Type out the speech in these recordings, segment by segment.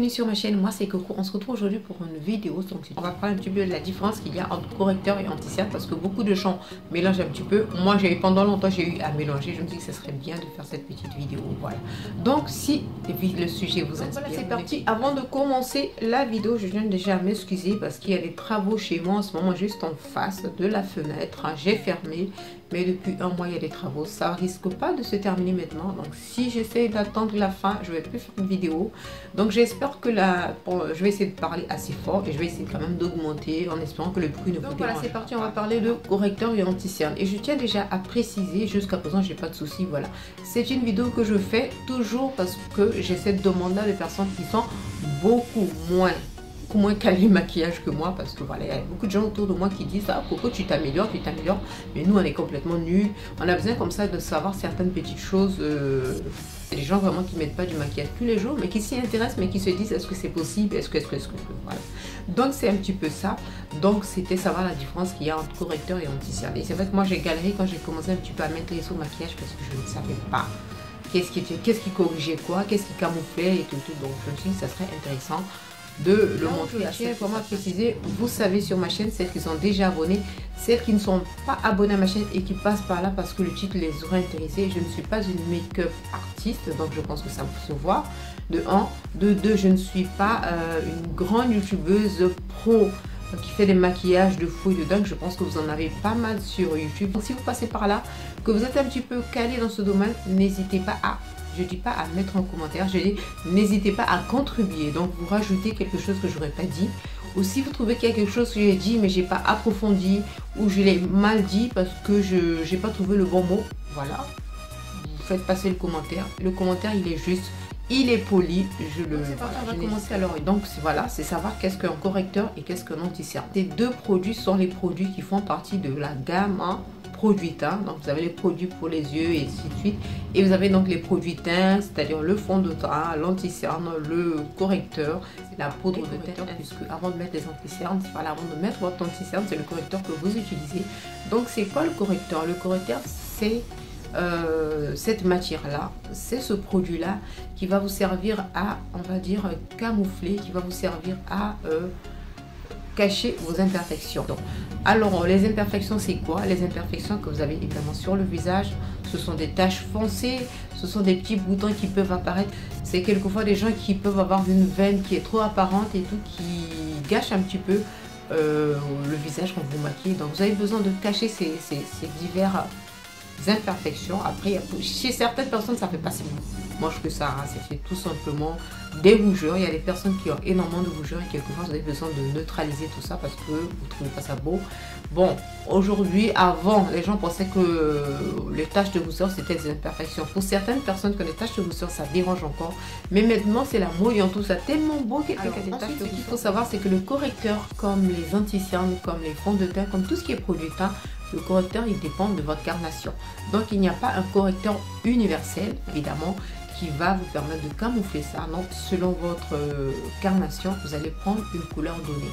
bienvenue sur ma chaîne, moi c'est Coco. On se retrouve aujourd'hui pour une vidéo. Donc on va parler un petit peu de la différence qu'il y a entre correcteur et anti-cerne, parce que beaucoup de gens mélangent un petit peu. Moi pendant longtemps j'ai eu à mélanger. Je me dis que ce serait bien de faire cette petite vidéo. Voilà. Donc si le sujet vous inspire, voilà, c'est parti. Avant de commencer la vidéo, je viens déjà à m'excuser parce qu'il y a des travaux chez moi en ce moment, juste en face de la fenêtre. J'ai fermé, mais depuis un mois il y a des travaux. Ça risque pas de se terminer maintenant. Donc si j'essaie d'attendre la fin, je vais plus faire une vidéo. Donc j'espère que je vais essayer de parler assez fort et je vais essayer quand même d'augmenter en espérant que le bruit ne vous dérange. Voilà, c'est parti, on va parler de correcteur et anti-cerne. Et je tiens déjà à préciser, jusqu'à présent j'ai pas de soucis. Voilà, c'est une vidéo que je fais toujours parce que j'ai cette demande-là de personnes qui sont beaucoup moins calé maquillage que moi, parce que voilà, il y a beaucoup de gens autour de moi qui disent ah Coco, tu t'améliores, mais nous on est complètement nuls. On a besoin comme ça de savoir certaines petites choses. Les gens vraiment qui mettent pas du maquillage tous les jours, mais qui s'y intéressent, mais qui se disent est-ce que c'est possible, est-ce que voilà. Donc c'est un petit peu ça. Donc c'était savoir la différence qu'il y a entre correcteur et anti-cerne. Et c'est vrai que moi j'ai galéré quand j'ai commencé un petit peu à mettre les sous maquillage parce que je ne savais pas qu'est-ce qui corrigeait quoi, qu'est-ce qui camouflait et tout. Donc je me suis dit que ça serait intéressant de le montrer. Je tiens vraiment à préciser, vous savez, sur ma chaîne, celles qui sont déjà abonnées, celles qui ne sont pas abonnées à ma chaîne et qui passent par là parce que le titre les aurait intéressés. Je ne suis pas une make-up artiste, donc je pense que ça peut se voir. De 1, de 2, je ne suis pas une grande youtubeuse pro qui fait des maquillages de fou et de dingue. Je pense que vous en avez pas mal sur YouTube. Donc si vous passez par là, que vous êtes un petit peu calé dans ce domaine, n'hésitez pas à, je dis pas à mettre en commentaire, je dis n'hésitez pas à contribuer. Donc vous rajoutez quelque chose que j'aurais pas dit. Ou si vous trouvez qu'il y a quelque chose que j'ai dit mais j'ai pas approfondi ou je l'ai mal dit parce que je n'ai pas trouvé le bon mot, voilà, vous faites passer le commentaire. Le commentaire il est juste, il est poli, on va commencer alors. Et donc voilà, c'est savoir qu'est-ce qu'un correcteur et qu'est-ce qu'un anti-cerne. Ces deux produits sont les produits qui font partie de la gamme produits teints. Donc vous avez les produits pour les yeux et ainsi de suite, et vous avez donc les produits teints, c'est-à-dire le fond de teint, l'anti-cerne, le correcteur, la poudre de teint, puisque avant de mettre les anti-cernes, voilà, avant de mettre votre anti-cerne, c'est le correcteur que vous utilisez. Donc c'est quoi le correcteur? Le correcteur, c'est cette matière là, c'est ce produit là qui va vous servir à, on va dire, camoufler, qui va vous servir à cacher vos imperfections. Donc, alors les imperfections c'est quoi? Les imperfections que vous avez évidemment sur le visage, ce sont des taches foncées, ce sont des petits boutons qui peuvent apparaître. C'est quelquefois des gens qui peuvent avoir une veine qui est trop apparente et tout, qui gâche un petit peu le visage quand vous maquillez. Donc vous avez besoin de cacher ces divers imperfections. Après, chez certaines personnes ça fait pas si mal. Moi je fais ça, c'est tout simplement des rougeurs. Il y a des personnes qui ont énormément de rougeurs et quelquefois vous avez besoin de neutraliser tout ça parce que vous trouvez pas ça beau. Bon, aujourd'hui, avant les gens pensaient que les taches de rousseur c'était des imperfections. Pour certaines personnes que les taches de rousseur ça dérange encore, mais maintenant c'est la mode, on trouve ça tellement beau qu'il y a des taches. Ce qu'il faut savoir, c'est que le correcteur, comme les anti-cernes, comme les fonds de teint, comme tout ce qui est produit teint, le correcteur il dépend de votre carnation. Donc il n'y a pas un correcteur universel évidemment qui va vous permettre de camoufler ça. Donc selon votre carnation, vous allez prendre une couleur donnée.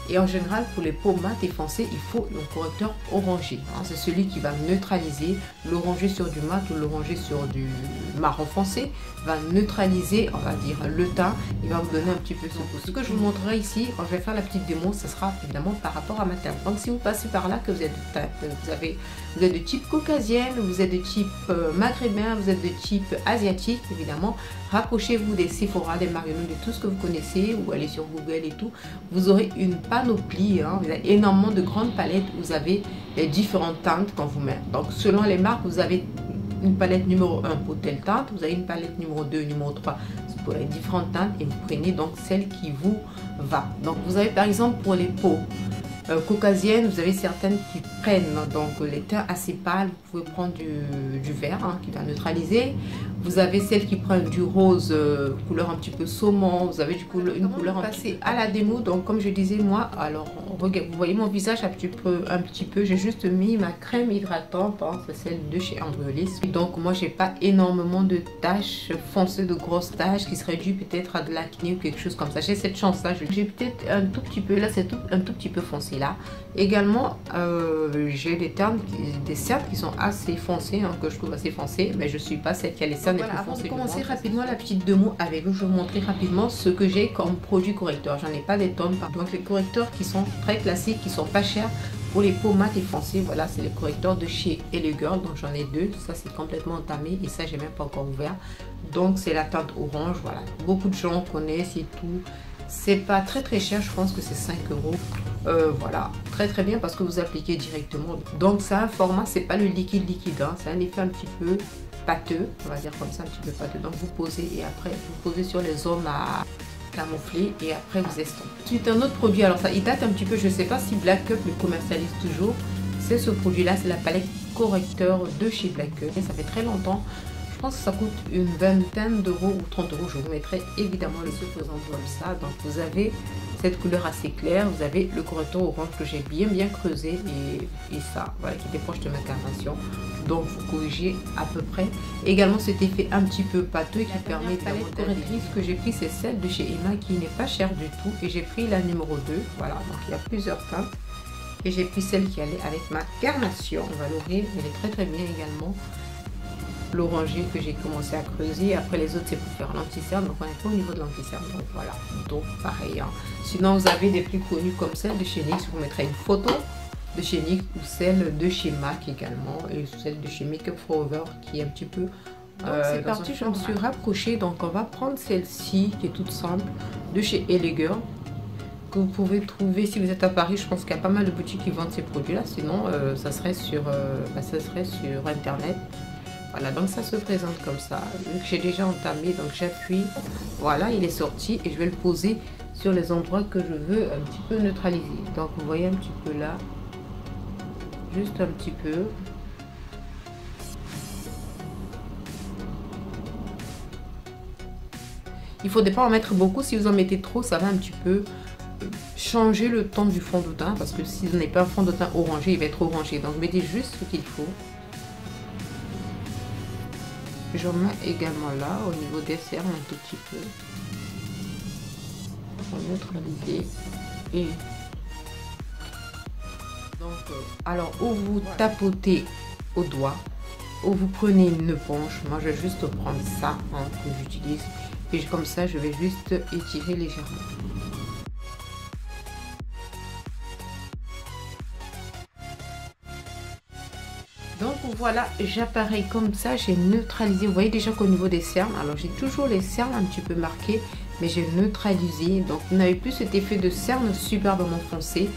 Et en général, pour les peaux mates et foncées, il faut un correcteur orangé. C'est celui qui va neutraliser. L'orangé sur du mat ou l'orangé sur du marron foncé va neutraliser, on va dire, le teint. Il va vous donner un petit peu son goût. Ce que je vous montrerai ici, quand je vais faire la petite démo, ce sera évidemment par rapport à ma teinte. Donc si vous passez par là, que vous êtes vous êtes de type caucasienne, vous êtes de type maghrébin, vous êtes de type asiatique, évidemment, rapprochez-vous des Sephora, des Marionnettes, de tout ce que vous connaissez, ou allez sur Google et tout. Vous aurez une panoplie, vous avez énormément de grandes palettes, vous avez les différentes teintes qu'on vous met. Donc selon les marques, vous avez une palette numéro 1 pour telle teinte, vous avez une palette numéro 2, numéro 3 pour les différentes teintes, et vous prenez donc celle qui vous va. Donc vous avez par exemple pour les peaux caucasiennes, vous avez certaines qui prennent donc les teints assez pâles, vous pouvez prendre du vert qui va neutraliser. Vous avez celles qui prennent du rose couleur un petit peu saumon, vous avez une couleur un petit peu à la démo. Donc comme je disais moi, alors regarde, vous voyez mon visage un petit peu, j'ai juste mis ma crème hydratante, c'est celle de chez Andreolis. Donc moi j'ai pas énormément de taches foncées, de grosses taches qui seraient dues peut-être à de l'acné ou quelque chose comme ça. J'ai cette chance là, j'ai peut-être un tout petit peu, là c'est un tout petit peu foncé là. Également, j'ai des cernes qui sont assez foncées, hein, que je trouve assez foncées, mais je suis pas celle qui a les cernes les plus foncées. Avant de commencer rapidement la petite démo avec vous, je vais vous montrer rapidement ce que j'ai comme produit correcteur. J'en ai pas des tonnes, donc les correcteurs qui sont très classiques, qui sont pas chers. Pour les peaux mates et foncées, voilà, c'est les correcteurs de chez Hello Girl. Donc j'en ai deux. Ça, c'est complètement entamé et ça, j'ai même pas encore ouvert. Donc c'est la teinte orange. Voilà, beaucoup de gens connaissent et tout. C'est pas très cher. Je pense que c'est 5 €. Voilà, très bien parce que vous appliquez directement. Donc c'est un format, c'est pas le liquide, hein. C'est un effet un petit peu pâteux. On va dire comme ça, un petit peu pâteux. Donc vous posez et après vous posez sur les zones à camoufler et après vous estompez. Ensuite un autre produit, alors ça il date un petit peu, je sais pas si Black Up le commercialise toujours, c'est ce produit là, c'est la palette correcteur de chez Black Up et ça fait très longtemps. Je pense que ça coûte une vingtaine d'euros ou 30 €. Je vous mettrai évidemment le se présente comme ça. Donc vous avez cette couleur assez claire, vous avez le correcteur orange que j'ai bien creusé et ça, voilà, qui est proche de ma carnation. Donc vous corrigez à peu près. Également cet effet un petit peu pâteux qui permet de palette correctrice que j'ai pris, c'est celle de chez Emma qui n'est pas chère du tout et j'ai pris la numéro 2. Voilà, donc il y a plusieurs teintes et j'ai pris celle qui allait avec ma carnation. On va l'ouvrir, elle est très bien également. L'orangé que j'ai commencé à creuser, après les autres c'est pour faire l'anti-cerne, donc on est pas au niveau de l'anti-cerne, donc voilà, donc pareil, hein. Sinon vous avez des plus connus comme celle de chez NYX, je vous mettrai une photo de chez NYX ou celle de chez MAC également et celle de chez Make Up Forever qui est un petit peu c'est parti, je me suis rapprochée, donc on va prendre celle-ci qui est toute simple de chez Hello Girl que vous pouvez trouver si vous êtes à Paris. Je pense qu'il y a pas mal de boutiques qui vendent ces produits là, sinon ça serait sur internet. Voilà, donc ça se présente comme ça. Vu que j'ai déjà entamé, donc j'appuie. Voilà, il est sorti et je vais le poser sur les endroits que je veux un petit peu neutraliser. Donc vous voyez un petit peu là, juste un petit peu. Il ne faudrait pas en mettre beaucoup. Si vous en mettez trop, ça va un petit peu changer le ton du fond de teint. Parce que si vous n'avez pas un fond de teint orangé, il va être orangé. Donc mettez juste ce qu'il faut. Je mets également là, au niveau des cernes, un tout petit peu. Pour neutraliser. Et donc, alors, où vous tapotez au doigt, ou vous prenez une éponge. Moi, je vais juste prendre ça, hein, que j'utilise. Et comme ça, je vais juste étirer légèrement. Donc voilà, j'appareille comme ça, j'ai neutralisé. Vous voyez déjà qu'au niveau des cernes, alors j'ai toujours les cernes un petit peu marquées, mais j'ai neutralisé. Donc vous n'avez plus cet effet de cernes superbement foncé.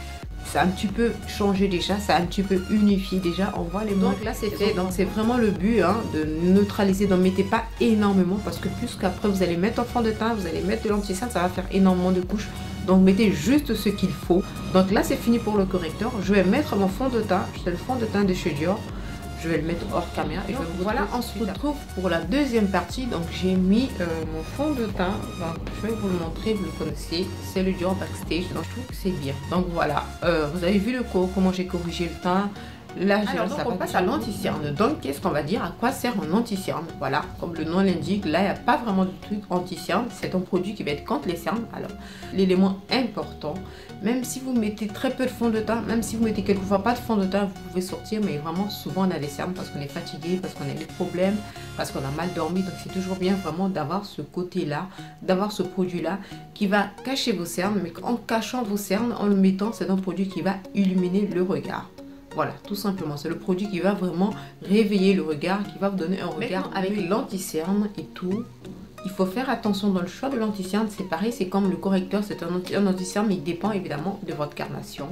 Ça a un petit peu changé déjà, ça a un petit peu unifié déjà. On voit les donc là c'est fait. Donc c'est vraiment le but, hein, de neutraliser. Donc mettez pas énormément parce que plus qu'après vous allez mettre en fond de teint, vous allez mettre de l'anti-cerne, ça va faire énormément de couches. Donc mettez juste ce qu'il faut. Donc là c'est fini pour le correcteur. Je vais mettre mon fond de teint, c'est le fond de teint de chez Dior. Je vais le mettre hors caméra et donc, voilà, on se retrouve pour la deuxième partie. Donc j'ai mis mon fond de teint. Donc, je vais vous le montrer, vous le connaissez, c'est le Dior Backstage. Donc je trouve que c'est bien. Donc voilà, vous avez vu comment j'ai corrigé le teint. Là, alors, donc on passe à l'anti-cerne. Donc qu'est-ce qu'on va dire? À quoi sert un anti-cerne? Voilà, comme le nom l'indique, là il n'y a pas vraiment de truc anti-cerne. C'est un produit qui va être contre les cernes. Alors l'élément important, même si vous mettez très peu de fond de teint, même si vous mettez quelquefois pas de fond de teint, vous pouvez sortir, mais vraiment souvent on a des cernes parce qu'on est fatigué, parce qu'on a des problèmes, parce qu'on a mal dormi. Donc c'est toujours bien vraiment d'avoir ce côté-là, d'avoir ce produit-là qui va cacher vos cernes, mais en cachant vos cernes, en le mettant, c'est un produit qui va illuminer le regard. Voilà, tout simplement, c'est le produit qui va vraiment réveiller le regard, qui va vous donner un regard avec l'anti-cerne et tout. Il faut faire attention dans le choix de l'anti-cerne, c'est pareil, c'est comme le correcteur, c'est un anti-cerne, mais il dépend évidemment de votre carnation.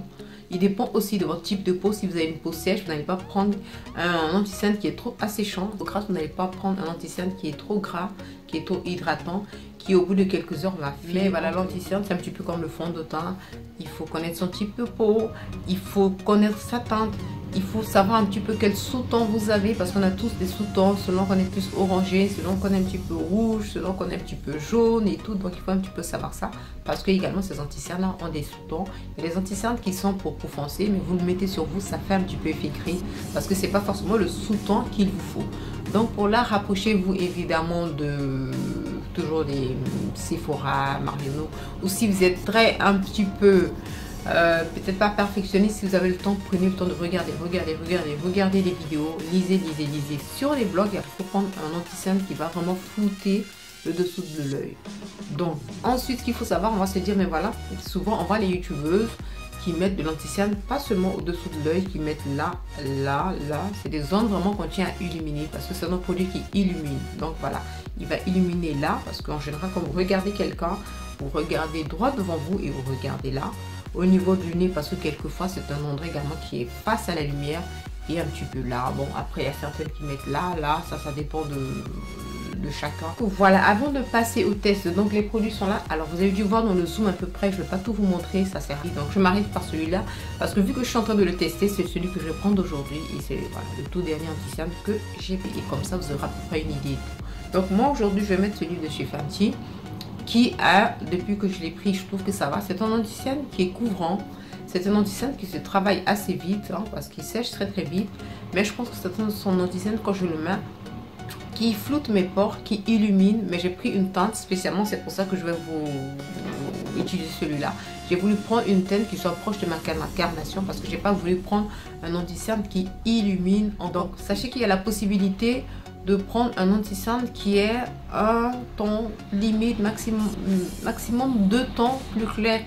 Il dépend aussi de votre type de peau. Si vous avez une peau sèche, vous n'allez pas prendre un anti-cerne qui est trop asséchant. Au gras, vous n'allez pas prendre un anti-cerne qui est trop gras, qui est trop hydratant, qui au bout de quelques heures va filer. Voilà, l'anti-cerne, c'est un petit peu comme le fond de teint. Il faut connaître son type de peau, il faut connaître sa teinte, il faut savoir un petit peu quel sous-ton vous avez, parce qu'on a tous des sous-tons, selon qu'on est plus orangé, selon qu'on est un petit peu rouge, selon qu'on est un petit peu jaune et tout. Donc il faut un petit peu savoir ça, parce que également ces anti-cernes là ont des sous-tons. Il y a des anti-cernes qui sont pour peau foncée, mais vous le mettez sur vous, ça fait un petit peu effet gris, parce que c'est pas forcément le sous-ton qu'il vous faut. Donc pour là, rapprochez-vous évidemment de toujours des Sephora, Marionneau, ou si vous êtes un petit peu peut-être pas perfectionniste. Si vous avez le temps, prenez le temps de regarder les vidéos, lisez sur les blogs. Il faut prendre un anti-cerne qui va vraiment flouter le dessous de l'œil. Donc ensuite, ce qu'il faut savoir, on va se dire, mais voilà, souvent on voit les youtubeuses qui mettent de l'anti-cerne pas seulement au dessous de l'œil, qui mettent là, c'est des zones vraiment qu'on tient à illuminer parce que c'est un produit qui illumine. Donc voilà, il va illuminer là parce qu'en général quand vous regardez quelqu'un, vous regardez droit devant vous et vous regardez là au niveau du nez parce que quelquefois c'est un endroit également qui est face à la lumière et un petit peu là. Bon, après il y a certaines qui mettent là, ça dépend de chacun. Voilà, avant de passer au test, donc les produits sont là. Alors vous avez dû voir dans le zoom à peu près, je ne vais pas tout vous montrer, ça sert. Donc je m'arrête par celui-là parce que vu que je suis en train de le tester, c'est celui que je vais prendre aujourd'hui et c'est voilà, le tout dernier anti-cerne que j'ai payé. Comme ça vous aurez à peu près une idée. Donc moi aujourd'hui je vais mettre celui de chez Fenty qui a, depuis que je l'ai pris, je trouve que ça va. C'est un anti-cerne qui est couvrant. C'est un anti-cerne qui se travaille assez vite parce qu'il sèche très vite. Mais je pense que c'est son anti-cerne quand je le mets qui floute mes pores, qui illumine. Mais j'ai pris une teinte spécialement, c'est pour ça que je vais vous utiliser celui-là. J'ai voulu prendre une teinte qui soit proche de ma carnation parce que j'ai pas voulu prendre un anti-cerne qui illumine. Donc sachez qu'il y a la possibilité de prendre un anti-cerne qui est un ton limite, maximum 2 tons plus clair,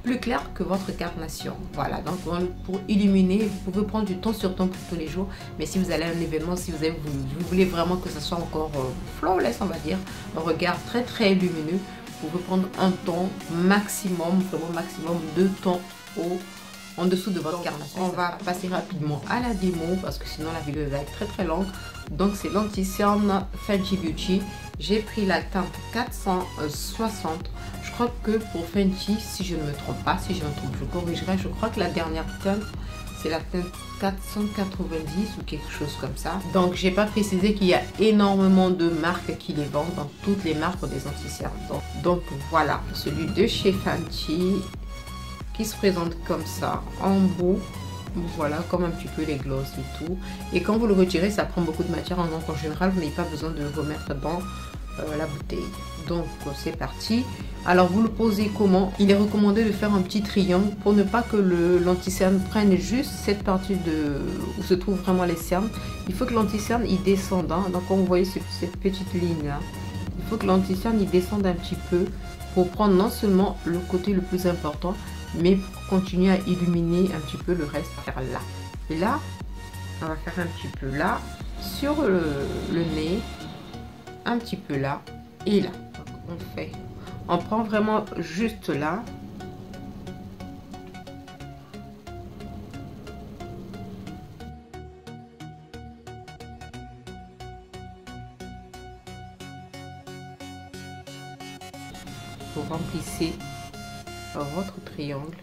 plus clair que votre carnation. Voilà, donc pour illuminer, vous pouvez prendre du ton sur ton pour tous les jours. Mais si vous allez à un événement, si vous voulez vraiment que ça soit encore flawless, on va dire, un regard très lumineux, vous pouvez prendre un ton maximum, vraiment maximum 2 tons en dessous de votre carnation. On va passer rapidement à la démo parce que sinon la vidéo va être très longue. Donc c'est l'anti-cerne Fenty Beauty. J'ai pris la teinte 460. Je crois que pour Fenty, si je ne me trompe pas, si je me trompe, je corrigerai. Je crois que la dernière teinte, c'est la teinte 490 ou quelque chose comme ça. Donc j'ai pas précisé qu'il y a énormément de marques qui les vendent, dans toutes les marques des anti-cernes. Donc voilà, celui de chez Fenty qui se présente comme ça en bout. Voilà, comme un petit peu les gloss et tout. Et quand vous le retirez, ça prend beaucoup de matière. Donc en général, vous n'avez pas besoin de le remettre dans la bouteille. Donc c'est parti. Alors vous le posez comment? Il est recommandé de faire un petit triangle pour ne pas que l'anti-cerne prenne juste cette partie où se trouvent vraiment les cernes. Il faut que l'anti-cerne il descende. Donc quand vous voyez cette petite ligne là, il faut que l'anti-cerne il descende un petit peu pour prendre non seulement le côté le plus important, mais pour continuer à illuminer un petit peu le reste. On va faire là. Et là, on va faire un petit peu là, sur le nez, un petit peu là, et là. Donc on prend vraiment juste là. Vous remplissez votre triangle.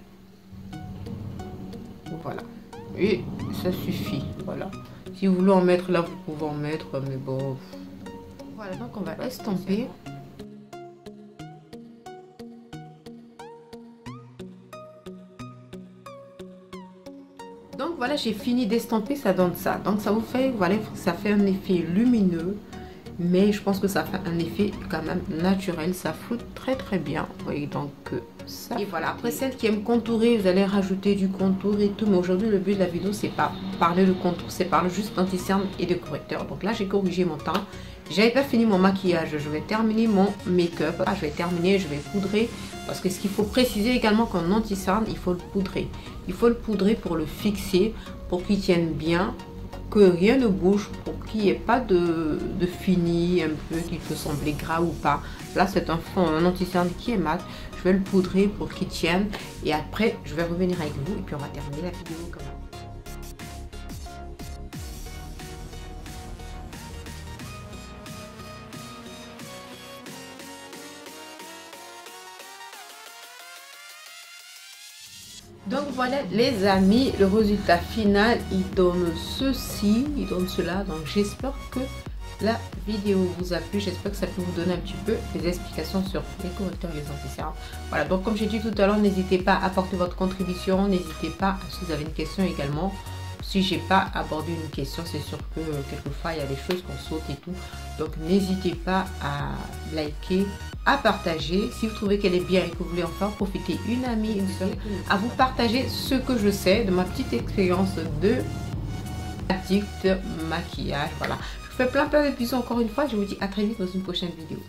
Voilà, et ça suffit. Voilà, si vous voulez en mettre là, vous pouvez en mettre, mais bon. Voilà, donc on va estomper. Donc voilà, j'ai fini d'estomper, ça donne ça. Donc ça vous fait, voilà, ça fait un effet lumineux, mais je pense que ça fait un effet quand même naturel. Ça floute très bien. Vous voyez donc ça. Et voilà, après celles qui aiment contourer, vous allez rajouter du contour et tout. Mais aujourd'hui, le but de la vidéo, c'est pas parler de contour, c'est parler juste d'anti-cerne et de correcteur. Donc là, j'ai corrigé mon teint. J'avais pas fini mon maquillage. Je vais terminer mon make-up. Je vais terminer, je vais poudrer. Parce que ce qu'il faut préciser également qu'en anti-cerne, il faut le poudrer. Il faut le poudrer pour le fixer, pour qu'il tienne bien, que rien ne bouge, pour qu'il n'y ait pas de fini un peu qui peut sembler gras ou pas. Là c'est un fond, un anti-cerne qui est mat. Je vais le poudrer pour qu'il tienne et après je vais revenir avec vous et puis on va terminer la vidéo quand même. Donc voilà les amis, le résultat final, il donne ceci, il donne cela. Donc j'espère que la vidéo vous a plu, j'espère que ça peut vous donner un petit peu des explications sur les correcteurs et les anti-cernes. Voilà, donc comme j'ai dit tout à l'heure, n'hésitez pas à apporter votre contribution, n'hésitez pas, si vous avez une question également. Si j'ai pas abordé une question, c'est sûr que quelquefois il y a des choses qu'on saute et tout. Donc n'hésitez pas à liker, à partager. Si vous trouvez qu'elle est bien et que vous voulez en faire profiter une amie, une soeur, à vous partager ce que je sais de ma petite expérience de addict maquillage. Voilà, je vous fais plein de bisous encore une fois. Je vous dis à très vite dans une prochaine vidéo.